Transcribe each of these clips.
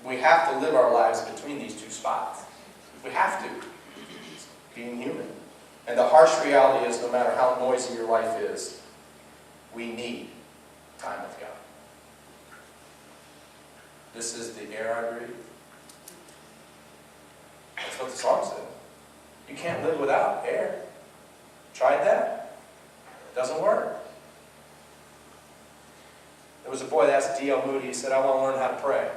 We have to live our lives between these two spots. We have to. Being human. And the harsh reality is, no matter how noisy your life is, we need time with God. This is the air I breathe. That's what the song said. You can't live without air. Tried that? Doesn't work. There was a boy that asked D.L. Moody, he said, I want to learn how to pray.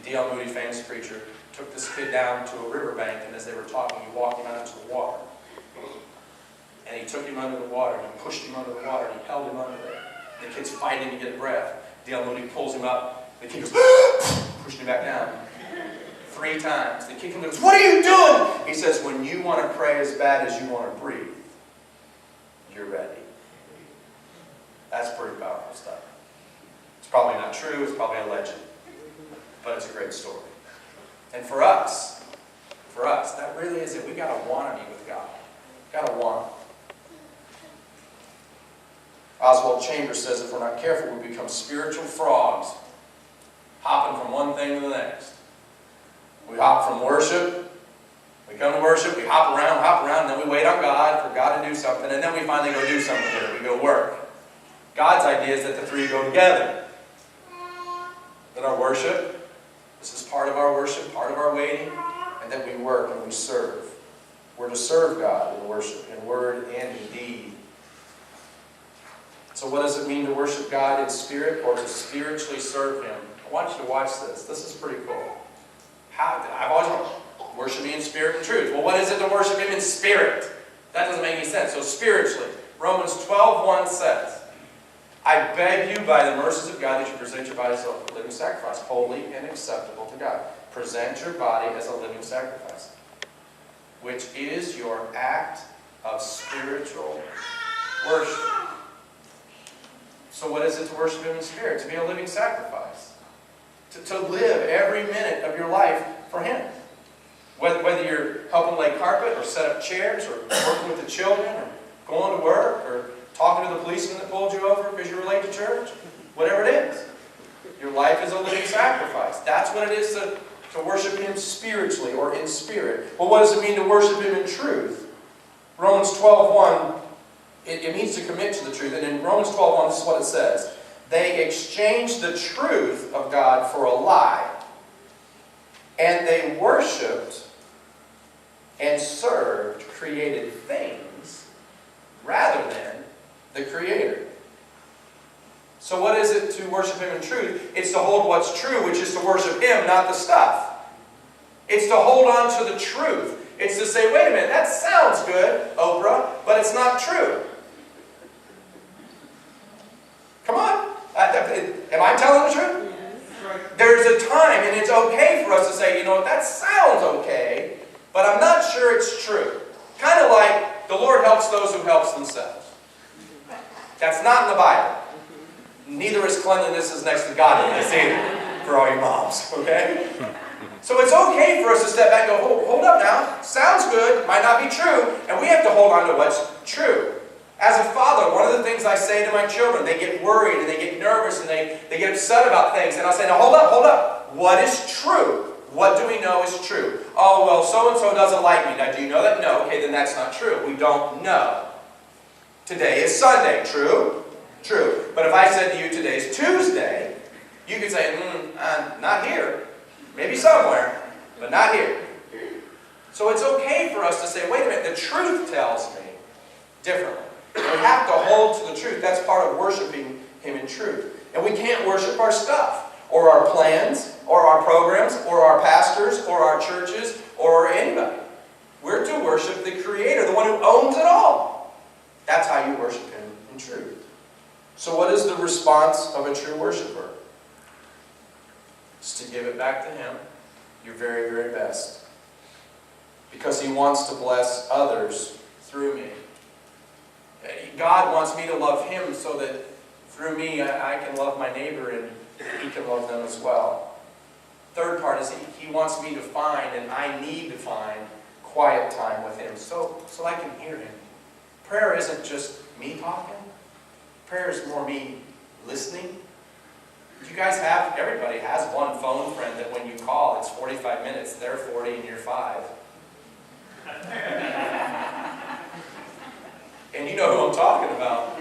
D.L. Moody, famous preacher, took this kid down to a riverbank, and as they were talking, he walked him out into the water. And he took him under the water, and he pushed him under the water, and he held him under there. The kid's fighting to get breath. D.L. Moody pulls him up. The kid goes, pushed him back down. 3 times. The kid comes and goes, what are you doing? He says, when you want to pray as bad as you want to breathe, you're ready. That's pretty powerful stuff. It's probably not true. It's probably a legend. But it's a great story. And for us, that really is it. We got to want to be with God. Got to want. Oswald Chambers says if we're not careful, we become spiritual frogs, hopping from one thing to the next. We hop from worship. We come to worship, we hop around, and then we wait on God for God to do something, and then we finally go do something with it. We go work. God's idea is that the three go together. That our worship, this is part of our worship, part of our waiting, and that we work and we serve. We're to serve God in worship, in word and in deed. So what does it mean to worship God in spirit or to spiritually serve Him? I want you to watch this. This is pretty cool. I've always worship me in spirit and truth. Well, what is it to worship Him in spirit? That doesn't make any sense. So spiritually, Romans 12:1 says, I beg you by the mercies of God that you present your body as a living sacrifice, holy and acceptable to God. Present your body as a living sacrifice, which is your act of spiritual worship. So what is it to worship Him in spirit? To be a living sacrifice. To live every minute of your life for Him. Whether you're helping lay carpet or set up chairs or working with the children or going to work or talking to the policeman that pulled you over because you were late to church, whatever it is. Your life is a living sacrifice. That's what it is to worship Him spiritually or in spirit. Well, what does it mean to worship Him in truth? Romans 12:1, it means to commit to the truth. And in Romans 12:1, this is what it says. They exchanged the truth of God for a lie. And they worshipped and served created things rather than the Creator. So what is it to worship Him in truth? It's to hold what's true, which is to worship Him, not the stuff. It's to hold on to the truth. It's to say, wait a minute, that sounds good, Oprah, but it's not true. Come on. Am I telling the truth? Yes. There's a time, and it's okay for us to say, you know what, that sounds okay, but I'm not sure it's true. Kind of like the Lord helps those who helps themselves. That's not in the Bible. Neither is cleanliness is next to godliness either, for all you moms, okay? So it's okay for us to step back and go, hold up now, sounds good, might not be true, and we have to hold on to what's true. As a father, one of the things I say to my children, they get worried and they get nervous and they get upset about things. And I'll say, now hold up. What is true? What do we know is true? Oh, well, so-and-so doesn't like me. Now, do you know that? No. Okay, then that's not true. We don't know. Today is Sunday. True? True. But if I said to you, today's Tuesday, you could say, not here. Maybe somewhere, but not here. So it's okay for us to say, wait a minute, the truth tells me differently. We have to hold to the truth. That's part of worshiping Him in truth. And we can't worship our stuff, or our plans, or our programs, or our pastors, or our churches, or anybody. We're to worship the Creator, the one who owns it all. That's how you worship Him in truth. So what is the response of a true worshiper? It's to give it back to Him, your very, very best. Because He wants to bless others through me. God wants me to love Him so that through me I can love my neighbor and He can love them as well. Third part is He wants me to find, and I need to find, quiet time with Him so I can hear Him. Prayer isn't just me talking. Prayer is more me listening You guys have, everybody has one phone friend that when you call, it's 45 minutes, they're 40 and you're 5. And you know who I'm talking about.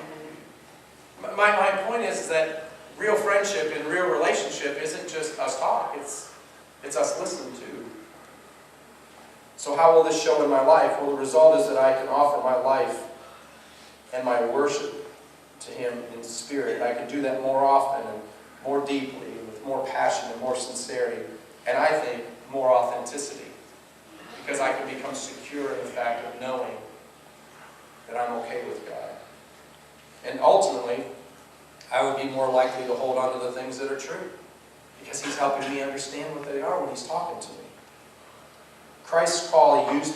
My point is that real friendship and real relationship isn't just us talk, it's us listening too. So how will this show in my life? Well, the result is that I can offer my life and my worship to Him in spirit. I can do that more often and more deeply, with more passion and more sincerity, and I think more authenticity, because I can become secure in the fact of knowing that I'm okay with God. And ultimately, I would be more likely to hold on to the things that are true, because He's helping me understand what they are when He's talking to me. Christ's call, He used